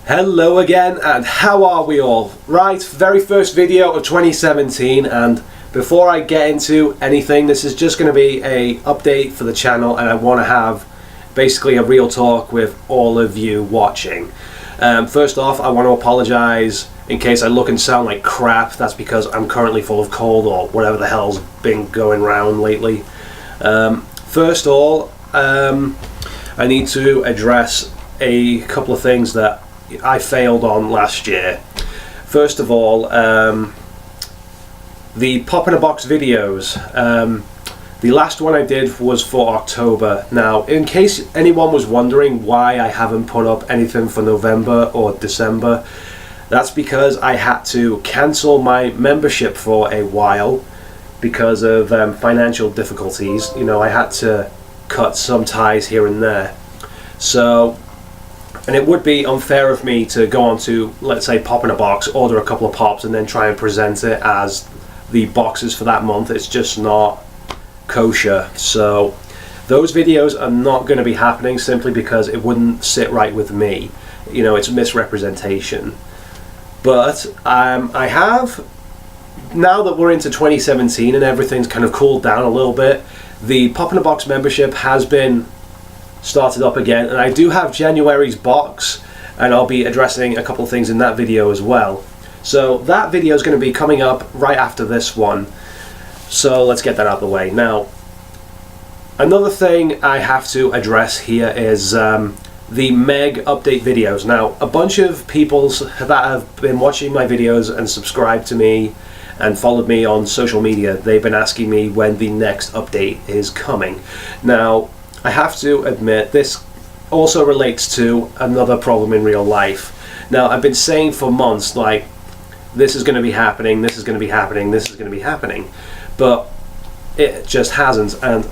Hello again, and how are we all? Right, very first video of 2017, and before I get into anything, this is just going to be a update for the channel, and I want to have basically a real talk with all of you watching. First off, I want to apologize in case I look and sound like crap. That's because I'm currently full of cold or whatever the hell's been going around lately. First of all, I need to address a couple of things that I failed on last year. First of all, the Pop in a Box videos. The last one I did was for October. Now, in case anyone was wondering why I haven't put up anything for November or December, that's because I had to cancel my membership for a while because of financial difficulties. You know, I had to cut some ties here and there. So, and it would be unfair of me to go on to, let's say, Pop in a Box, order a couple of pops, and then try and present it as the boxes for that month. It's just not kosher. So those videos are not going to be happening simply because it wouldn't sit right with me. You know, it's misrepresentation. But I have, now that we're into 2017 and everything's kind of cooled down a little bit, the Pop in a Box membership has been started up again, and I do have January's box, and I'll be addressing a couple of things in that video as well. So that video is going to be coming up right after this one, so let's get that out of the way. Now, another thing I have to address here is the Meg update videos. Now, a bunch of people that have been watching my videos and subscribed to me and followed me on social media, they've been asking me when the next update is coming. Now, I have to admit, this also relates to another problem in real life. Now, I've been saying for months, like, this is going to be happening, this is going to be happening, this is going to be happening, but it just hasn't. And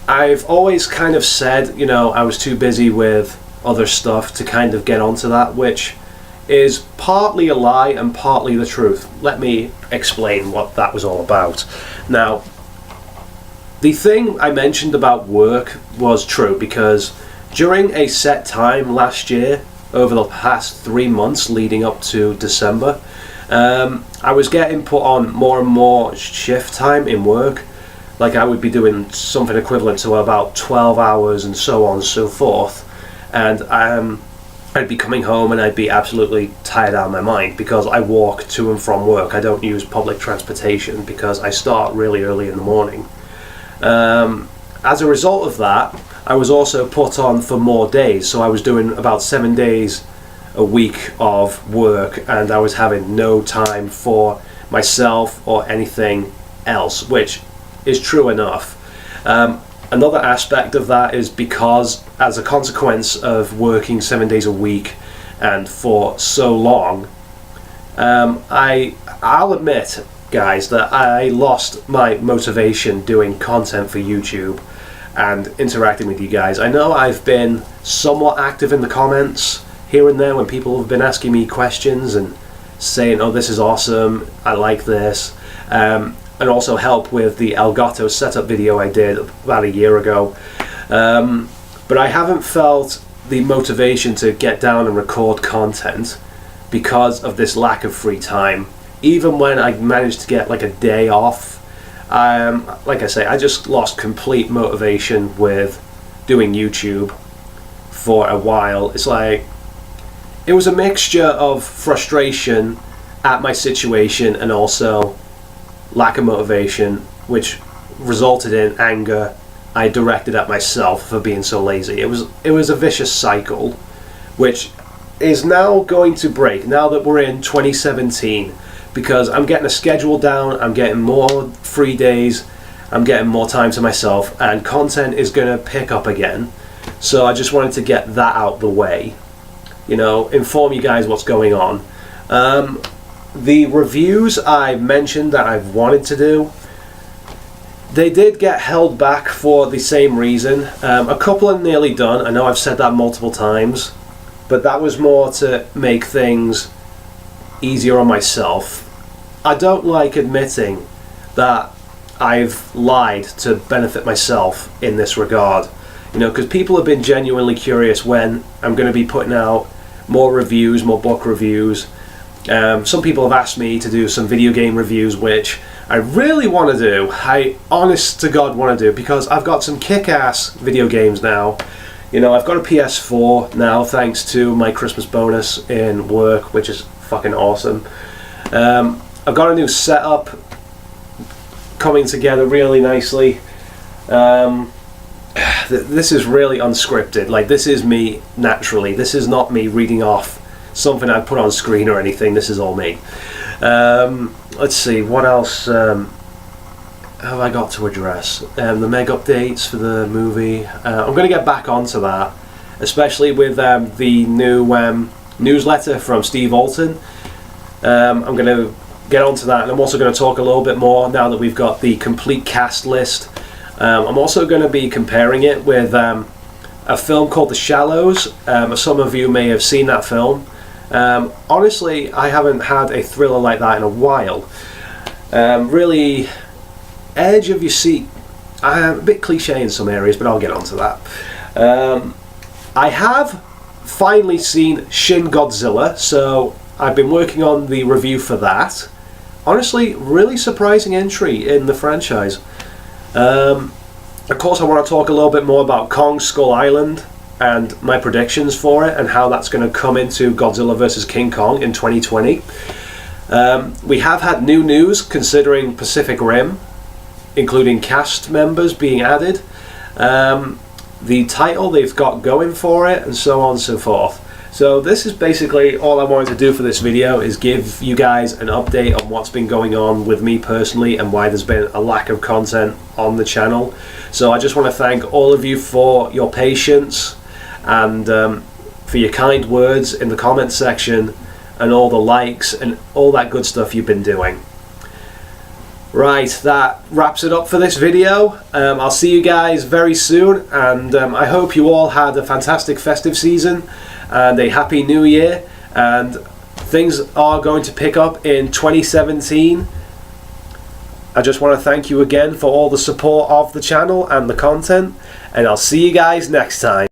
I've always kind of said, you know, I was too busy with other stuff to kind of get onto that, which is partly a lie and partly the truth. Let me explain what that was all about. Now, the thing I mentioned about work was true because during a set time last year, over the past 3 months leading up to December, I was getting put on more and more shift time in work. Like, I would be doing something equivalent to about 12 hours and so on and so forth. And I'd be coming home and I'd be absolutely tired out of my mind because I walk to and from work. I don't use public transportation because I start really early in the morning. As a result of that, I was also put on for more days, so I was doing about 7 days a week of work, and I was having no time for myself or anything else, which is true enough. Another aspect of that is because, as a consequence of working 7 days a week and for so long, I'll admit, guys, that I lost my motivation doing content for YouTube and interacting with you guys. I know I've been somewhat active in the comments here and there when people have been asking me questions and saying, oh, this is awesome, I like this, and also help with the Elgato setup video I did about a year ago. But I haven't felt the motivation to get down and record content because of this lack of free time. Even when I managed to get like a day off, like I say, I just lost complete motivation with doing YouTube for a while. It's like, it was a mixture of frustration at my situation and also lack of motivation, which resulted in anger I directed at myself for being so lazy. It was a vicious cycle, which is now going to break now that we're in 2017. Because I'm getting a schedule down, I'm getting more free days, I'm getting more time to myself, and content is going to pick up again. So I just wanted to get that out the way, you know, inform you guys what's going on. The reviews I mentioned that I've wanted to do, they did get held back for the same reason. A couple are nearly done. I know I've said that multiple times, but that was more to make things easier on myself. I don't like admitting that I've lied to benefit myself in this regard, you know, because people have been genuinely curious when I'm going to be putting out more reviews, more book reviews. Some people have asked me to do some video game reviews, which I really want to do. I honest to God want to do, because I've got some kick-ass video games now. You know, I've got a PS4 now thanks to my Christmas bonus in work, which is fucking awesome. I've got a new setup coming together really nicely. This is really unscripted. Like, this is me naturally. This is not me reading off something I put on screen or anything. This is all me. Let's see, what else have I got to address? The Meg updates for the movie. I'm going to get back onto that, especially with the new newsletter from Steve Alton. I'm going to get onto that, and I'm also going to talk a little bit more now that we've got the complete cast list. I'm also going to be comparing it with a film called The Shallows. Some of you may have seen that film. Honestly, I haven't had a thriller like that in a while. Really edge of your seat. A bit cliche in some areas, but I'll get onto that. I have finally seen Shin Godzilla, so I've been working on the review for that. Honestly, really surprising entry in the franchise. Of course, I want to talk a little bit more about Kong Skull Island and my predictions for it, and how that's going to come into Godzilla vs. King Kong in 2020. We have had new news considering Pacific Rim, including cast members being added, the title they've got going for it, and so on and so forth. So this is basically all I wanted to do for this video, is give you guys an update on what's been going on with me personally and why there's been a lack of content on the channel. So I just want to thank all of you for your patience and for your kind words in the comment section and all the likes and all that good stuff you've been doing. Right, that wraps it up for this video. I'll see you guys very soon, and I hope you all had a fantastic festive season and a happy new year, and things are going to pick up in 2017. I just want to thank you again for all the support of the channel and the content, and I'll see you guys next time.